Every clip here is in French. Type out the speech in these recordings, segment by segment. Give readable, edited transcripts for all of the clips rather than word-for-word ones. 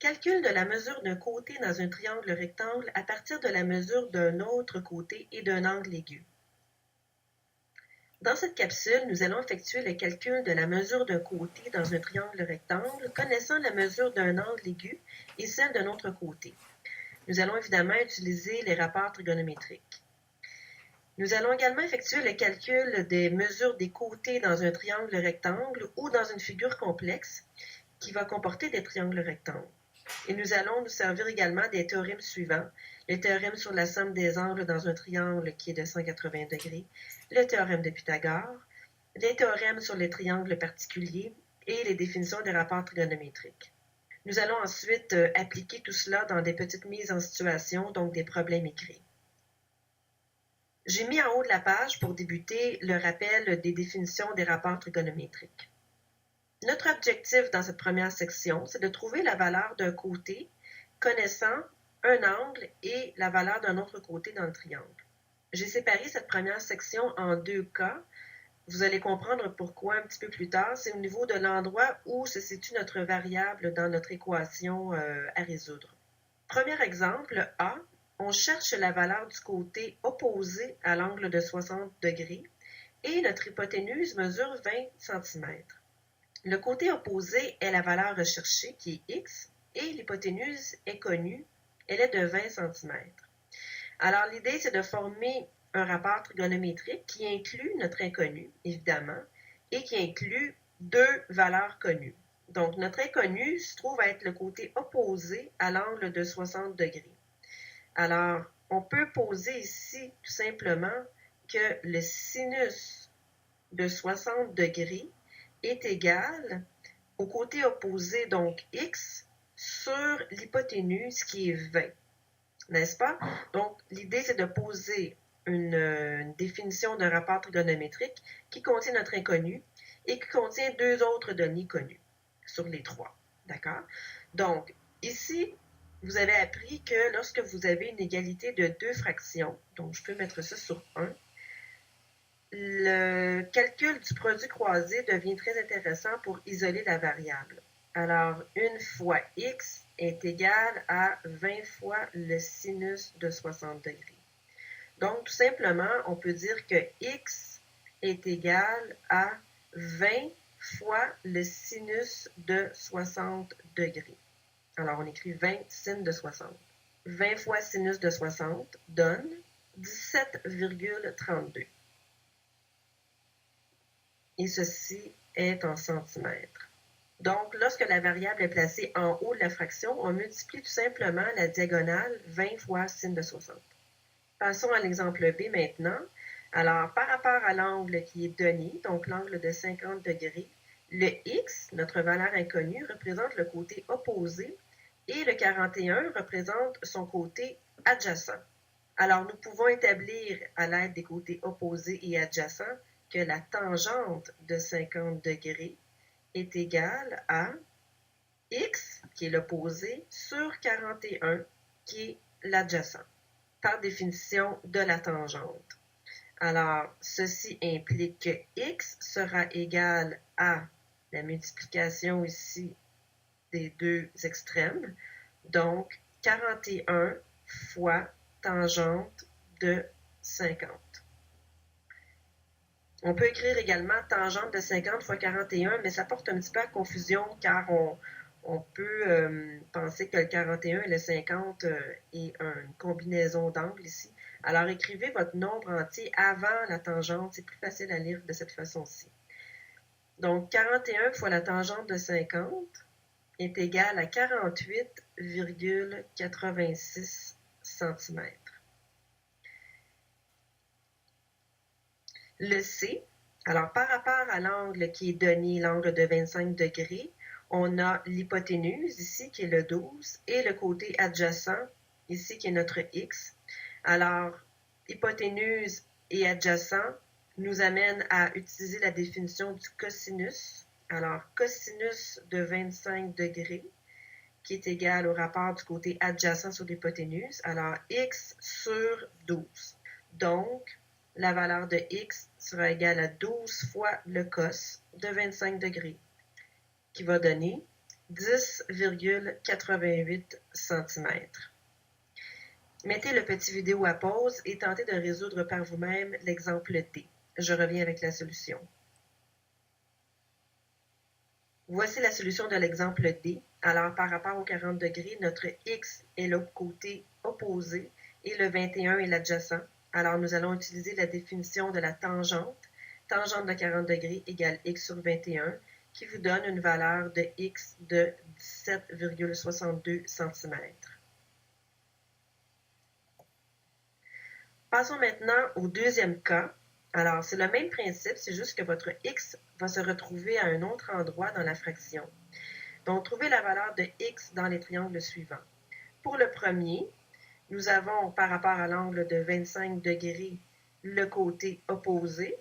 Calcul de la mesure d'un côté dans un triangle rectangle à partir de la mesure d'un autre côté et d'un angle aigu. Dans cette capsule, nous allons effectuer le calcul de la mesure d'un côté dans un triangle rectangle, connaissant la mesure d'un angle aigu et celle d'un autre côté. Nous allons évidemment utiliser les rapports trigonométriques. Nous allons également effectuer le calcul des mesures des côtés dans un triangle rectangle ou dans une figure complexe qui va comporter des triangles rectangles. Et nous allons nous servir également des théorèmes suivants. Le théorème sur la somme des angles dans un triangle qui est de 180 degrés, le théorème de Pythagore, les théorèmes sur les triangles particuliers et les définitions des rapports trigonométriques. Nous allons ensuite appliquer tout cela dans des petites mises en situation, donc des problèmes écrits. J'ai mis en haut de la page pour débuter le rappel des définitions des rapports trigonométriques. Notre objectif dans cette première section, c'est de trouver la valeur d'un côté connaissant un angle et la valeur d'un autre côté dans le triangle. J'ai séparé cette première section en deux cas. Vous allez comprendre pourquoi un petit peu plus tard. C'est au niveau de l'endroit où se situe notre variable dans notre équation à résoudre. Premier exemple, A. On cherche la valeur du côté opposé à l'angle de 60 degrés et notre hypoténuse mesure 20 cm. Le côté opposé est la valeur recherchée qui est x et l'hypoténuse est connue, elle est de 20 cm. Alors l'idée c'est de former un rapport trigonométrique qui inclut notre inconnu, évidemment, et qui inclut deux valeurs connues. Donc notre inconnu se trouve à être le côté opposé à l'angle de 60 degrés. Alors on peut poser ici tout simplement que le sinus de 60 degrés est égal au côté opposé, donc x, sur l'hypoténuse qui est 20. N'est-ce pas? Donc, l'idée, c'est de poser une définition d'un rapport trigonométrique qui contient notre inconnu et qui contient deux autres données connues sur les trois. D'accord? Donc, ici, vous avez appris que lorsque vous avez une égalité de deux fractions, donc je peux mettre ça sur 1, le calcul du produit croisé devient très intéressant pour isoler la variable. Alors, 1 fois x est égal à 20 fois le sinus de 60 degrés. Donc, tout simplement, on peut dire que x est égal à 20 fois le sinus de 60 degrés. Alors, on écrit 20 sin de 60. 20 fois sinus de 60 donne 17,32. Et ceci est en centimètres. Donc, lorsque la variable est placée en haut de la fraction, on multiplie tout simplement la diagonale 20 fois sin de 60. Passons à l'exemple B maintenant. Alors, par rapport à l'angle qui est donné, donc l'angle de 50 degrés, le x, notre valeur inconnue, représente le côté opposé et le 41 représente son côté adjacent. Alors, nous pouvons établir à l'aide des côtés opposés et adjacents que la tangente de 50 degrés est égale à x, qui est l'opposé, sur 41, qui est l'adjacent, par définition de la tangente. Alors, ceci implique que x sera égal à la multiplication ici des deux extrêmes, donc 41 fois tangente de 50. On peut écrire également tangente de 50 fois 41, mais ça porte un petit peu à confusion car on peut penser que le 41 et le 50 est une combinaison d'angles ici. Alors écrivez votre nombre entier avant la tangente, c'est plus facile à lire de cette façon-ci. Donc 41 fois la tangente de 50 est égal à 48,86 cm. Le C, alors par rapport à l'angle qui est donné, l'angle de 25 degrés, on a l'hypoténuse ici qui est le 12 et le côté adjacent ici qui est notre x. Alors, hypoténuse et adjacent nous amènent à utiliser la définition du cosinus. Alors, cosinus de 25 degrés qui est égal au rapport du côté adjacent sur l'hypoténuse. Alors, x sur 12. Donc, la valeur de x sera égale à 12 fois le cos de 25 degrés, qui va donner 10,88 cm. Mettez le petit vidéo à pause et tentez de résoudre par vous-même l'exemple D. Je reviens avec la solution. Voici la solution de l'exemple D. Alors, par rapport aux 40 degrés, notre X est le côté opposé et le 21 est l'adjacent. Alors, nous allons utiliser la définition de la tangente. Tangente de 40 degrés égale X sur 21, qui vous donne une valeur de X de 17,62 cm. Passons maintenant au deuxième cas. Alors, c'est le même principe, c'est juste que votre X va se retrouver à un autre endroit dans la fraction. Donc, trouvez la valeur de X dans les triangles suivants. Pour le premier, nous avons par rapport à l'angle de 25 degrés le côté opposé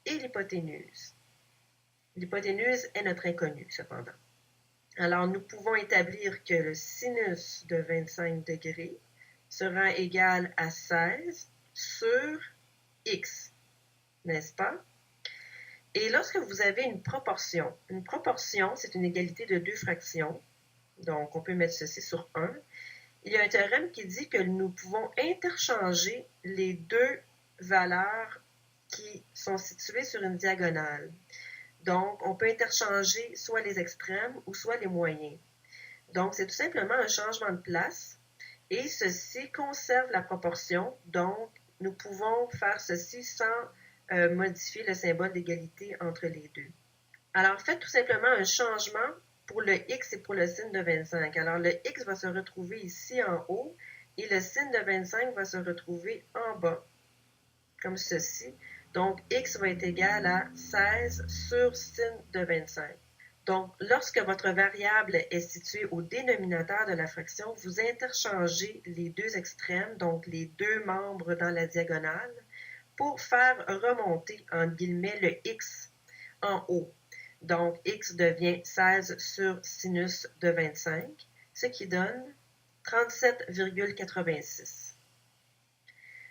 et l'hypoténuse. L'hypoténuse est notre inconnu, cependant. Alors, nous pouvons établir que le sinus de 25 degrés sera égal à 16 sur X, n'est-ce pas? Et lorsque vous avez une proportion, c'est une égalité de deux fractions, donc on peut mettre ceci sur 1. Il y a un théorème qui dit que nous pouvons interchanger les deux valeurs qui sont situées sur une diagonale. Donc, on peut interchanger soit les extrêmes ou soit les moyens. Donc, c'est tout simplement un changement de place et ceci conserve la proportion. Donc, nous pouvons faire ceci sans modifier le symbole d'égalité entre les deux. Alors, faites tout simplement un changement pour le X et pour le signe de 25. Alors, le X va se retrouver ici en haut et le signe de 25 va se retrouver en bas, comme ceci. Donc, X va être égal à 16 sur signe de 25. Donc, lorsque votre variable est située au dénominateur de la fraction, vous interchangez les deux extrêmes, donc les deux membres dans la diagonale, pour faire remonter, en guillemets, le X en haut. Donc, X devient 16 sur sinus de 25, ce qui donne 37,86.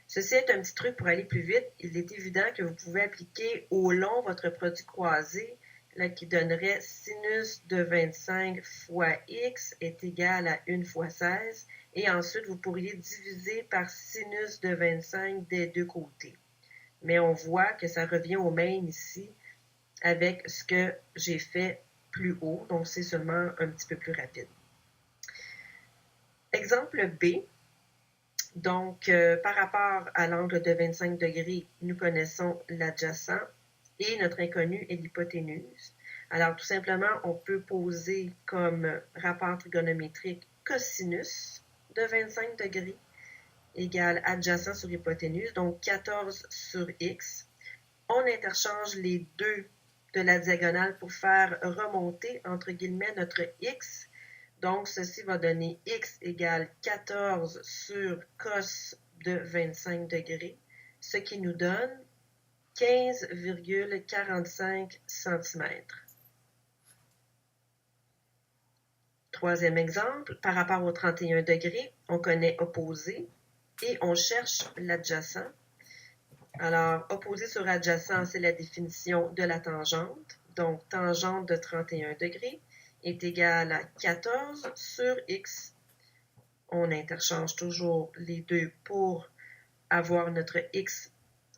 Ceci est un petit truc pour aller plus vite. Il est évident que vous pouvez appliquer au long votre produit croisé, là, qui donnerait sinus de 25 fois X est égal à 1 fois 16. Et ensuite, vous pourriez diviser par sinus de 25 des deux côtés. Mais on voit que ça revient au même ici avec ce que j'ai fait plus haut. Donc, c'est seulement un petit peu plus rapide. Exemple B. Donc, par rapport à l'angle de 25 degrés, nous connaissons l'adjacent et notre inconnu est l'hypoténuse. Alors, tout simplement, on peut poser comme rapport trigonométrique cosinus de 25 degrés égale adjacent sur hypoténuse, donc 14 sur X. On interchange les deux de la diagonale pour faire remonter, entre guillemets, notre X. Donc, ceci va donner X égale 14 sur cos de 25 degrés, ce qui nous donne 15,45 cm. Troisième exemple, par rapport au 31 degrés, on connaît opposé et on cherche l'adjacent. Alors, opposé sur adjacent, c'est la définition de la tangente. Donc, tangente de 31 degrés est égale à 14 sur X. On interchange toujours les deux pour avoir notre X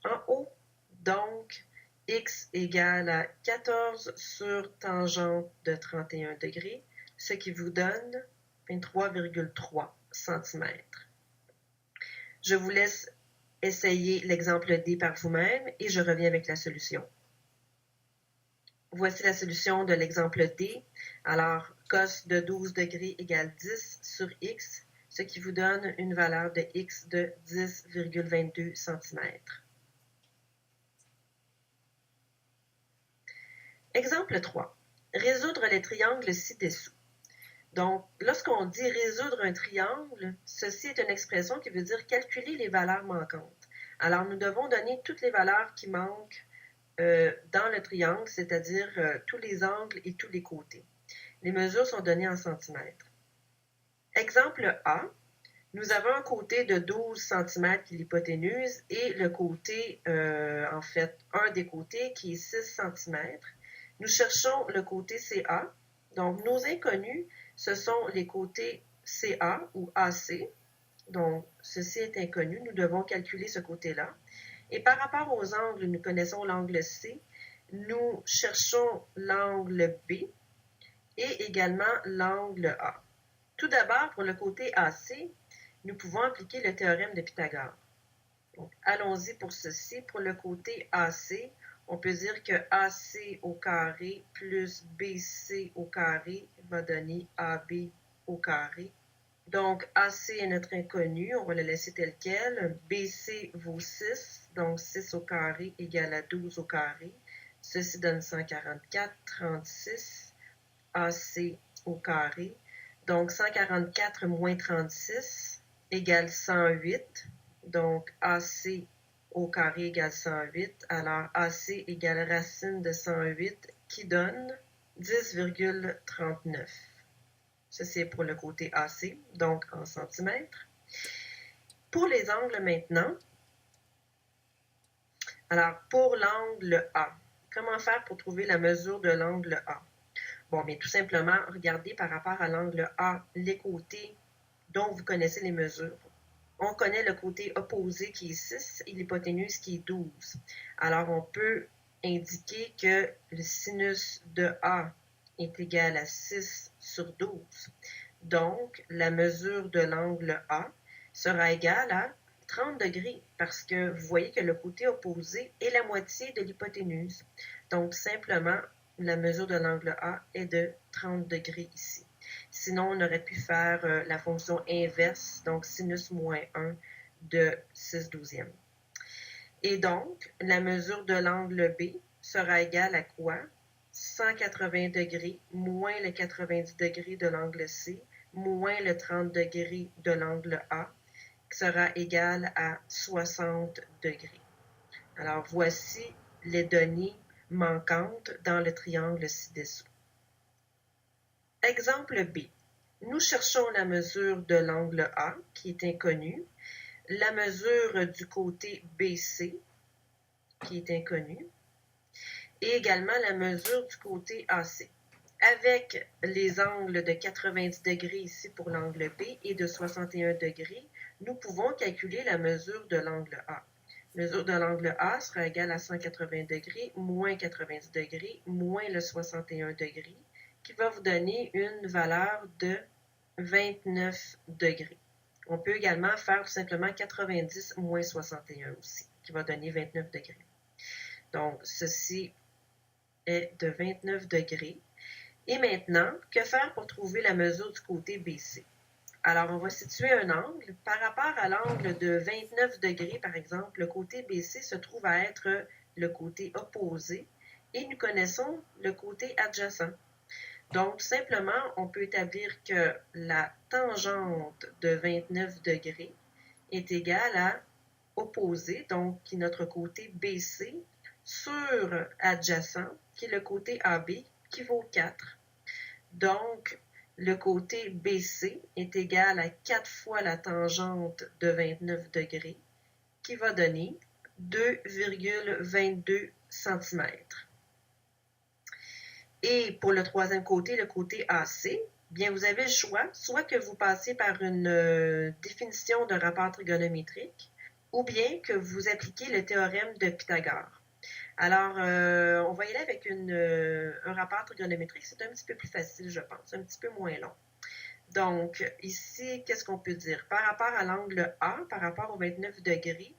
en haut. Donc, X égale à 14 sur tangente de 31 degrés, ce qui vous donne 23,3 cm. Je vous laisse essayer l'exemple D par vous-même et je reviens avec la solution. Voici la solution de l'exemple D. Alors, cos de 12 degrés égale 10 sur X, ce qui vous donne une valeur de X de 10,22 cm. Exemple 3. Résoudre les triangles ci-dessous. Donc, lorsqu'on dit résoudre un triangle, ceci est une expression qui veut dire calculer les valeurs manquantes. Alors, nous devons donner toutes les valeurs qui manquent dans le triangle, c'est-à-dire tous les angles et tous les côtés. Les mesures sont données en centimètres. Exemple A, nous avons un côté de 12 cm qui est l'hypoténuse et le côté, en fait, un des côtés qui est 6 cm. Nous cherchons le côté CA. Donc, nos inconnus, ce sont les côtés CA ou AC. Donc, ceci est inconnu. Nous devons calculer ce côté-là. Et par rapport aux angles, nous connaissons l'angle C. Nous cherchons l'angle B et également l'angle A. Tout d'abord, pour le côté AC, nous pouvons appliquer le théorème de Pythagore. Allons-y pour ceci. Pour le côté AC, on peut dire que AC au carré plus BC au carré va donner AB au carré. Donc, AC est notre inconnu, on va le laisser tel quel. BC vaut 6, donc 6 au carré égale à 12 au carré. Ceci donne 144, 36, AC au carré. Donc, 144 moins 36 égale 108. Donc, AC au carré égale 108. Alors, AC égale racine de 108 qui donne 10,39. Ceci est pour le côté AC, donc en centimètres. Pour les angles maintenant, alors pour l'angle A, comment faire pour trouver la mesure de l'angle A? Bon, bien tout simplement, regardez par rapport à l'angle A les côtés dont vous connaissez les mesures. On connaît le côté opposé qui est 6 et l'hypoténuse qui est 12. Alors, on peut indiquer que le sinus de A est égal à 6 sur 12. Donc, la mesure de l'angle A sera égale à 30 degrés parce que vous voyez que le côté opposé est la moitié de l'hypoténuse. Donc, simplement, la mesure de l'angle A est de 30 degrés ici. Sinon, on aurait pu faire la fonction inverse, donc sinus moins 1 de 6 douzièmes. Et donc, la mesure de l'angle B sera égale à quoi? 180 degrés moins le 90 degrés de l'angle C moins le 30 degrés de l'angle A qui sera égal à 60 degrés. Alors, voici les données manquantes dans le triangle ci-dessous. Exemple B. Nous cherchons la mesure de l'angle A, qui est inconnu, la mesure du côté BC, qui est inconnu, et également la mesure du côté AC. Avec les angles de 90 degrés ici pour l'angle B et de 61 degrés, nous pouvons calculer la mesure de l'angle A. La mesure de l'angle A sera égale à 180 degrés moins 90 degrés moins le 61 degrés, qui va vous donner une valeur de 29 degrés. On peut également faire tout simplement 90 moins 61 aussi, qui va donner 29 degrés. Donc, ceci est de 29 degrés. Et maintenant, que faire pour trouver la mesure du côté BC? Alors, on va situer un angle. Par rapport à l'angle de 29 degrés, par exemple, le côté BC se trouve à être le côté opposé et nous connaissons le côté adjacent. Donc, simplement, on peut établir que la tangente de 29 degrés est égale à opposé, donc qui est notre côté BC, sur adjacent, qui est le côté AB, qui vaut 4. Donc, le côté BC est égal à 4 fois la tangente de 29 degrés, qui va donner 2,22 cm. Et pour le troisième côté, le côté AC, bien vous avez le choix, soit que vous passez par une définition de rapport trigonométrique, ou bien que vous appliquez le théorème de Pythagore. Alors, on va y aller avec un rapport trigonométrique. C'est un petit peu plus facile, je pense, un petit peu moins long. Donc, ici, qu'est-ce qu'on peut dire? Par rapport à l'angle A, par rapport aux 29 degrés,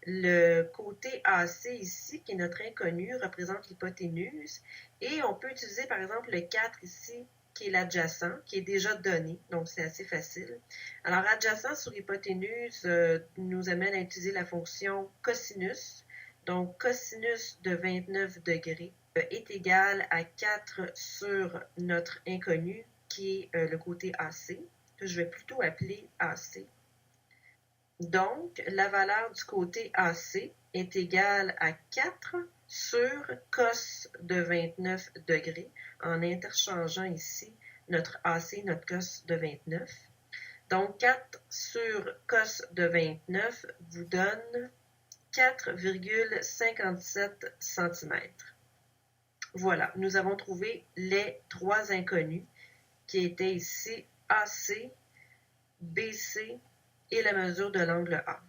le côté AC ici, qui est notre inconnu, représente l'hypoténuse. Et on peut utiliser, par exemple, le 4 ici, qui est l'adjacent, qui est déjà donné. Donc, c'est assez facile. Alors, adjacent sur hypoténuse nous amène à utiliser la fonction cosinus. Donc, cosinus de 29 degrés est égal à 4 sur notre inconnu, qui est le côté AC, que je vais plutôt appeler AC. Donc, la valeur du côté AC est égale à 4 sur cos de 29 degrés, en interchangeant ici notre AC, notre cos de 29. Donc, 4 sur cos de 29 vous donne 4,57 cm. Voilà, nous avons trouvé les trois inconnus qui étaient ici AC, BC et la mesure de l'angle A.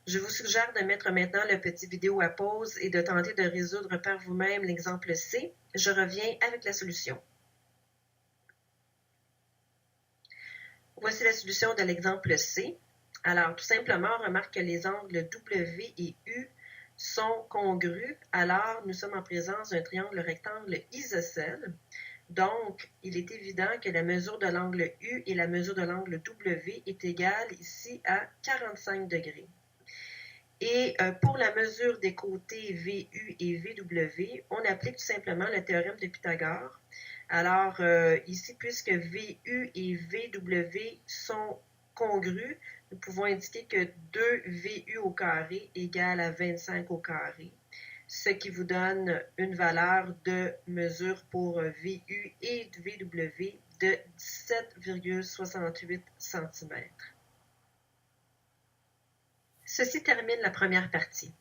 Je vous suggère de mettre maintenant le petit vidéo à pause et de tenter de résoudre par vous-même l'exemple C. Je reviens avec la solution. Voici la solution de l'exemple C. Alors, tout simplement, on remarque que les angles W et U sont congrus. Alors, nous sommes en présence d'un triangle rectangle isocèle. Donc, il est évident que la mesure de l'angle U et la mesure de l'angle W est égale ici à 45 degrés. Et pour la mesure des côtés VU et VW, on applique tout simplement le théorème de Pythagore. Alors, ici, puisque VU et VW sont congrus, nous pouvons indiquer que 2 VU au carré égale à 25 au carré, ce qui vous donne une valeur de mesure pour VU et VW de 17,68 cm. Ceci termine la première partie.